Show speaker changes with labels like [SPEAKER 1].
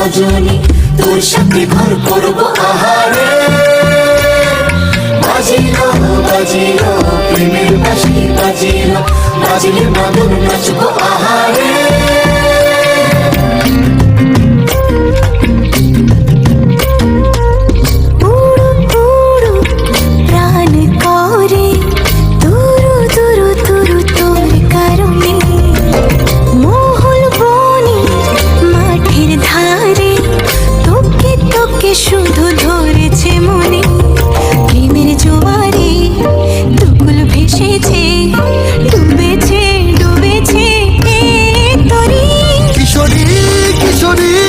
[SPEAKER 1] রজনী, তোর সাথে ঘর করবো আহারে। বাজিলো বাজিলো প্রেমের বাঁশি বাজিলো, বাজিলে মাদুর নাচবো আহারে।
[SPEAKER 2] শুধু ধরেছে মনে প্রেমের জোয়ারে, দুকুল ভেসেছে, ডুবেছে ডুবেছে তরি।
[SPEAKER 3] কিশোরী কিশোরী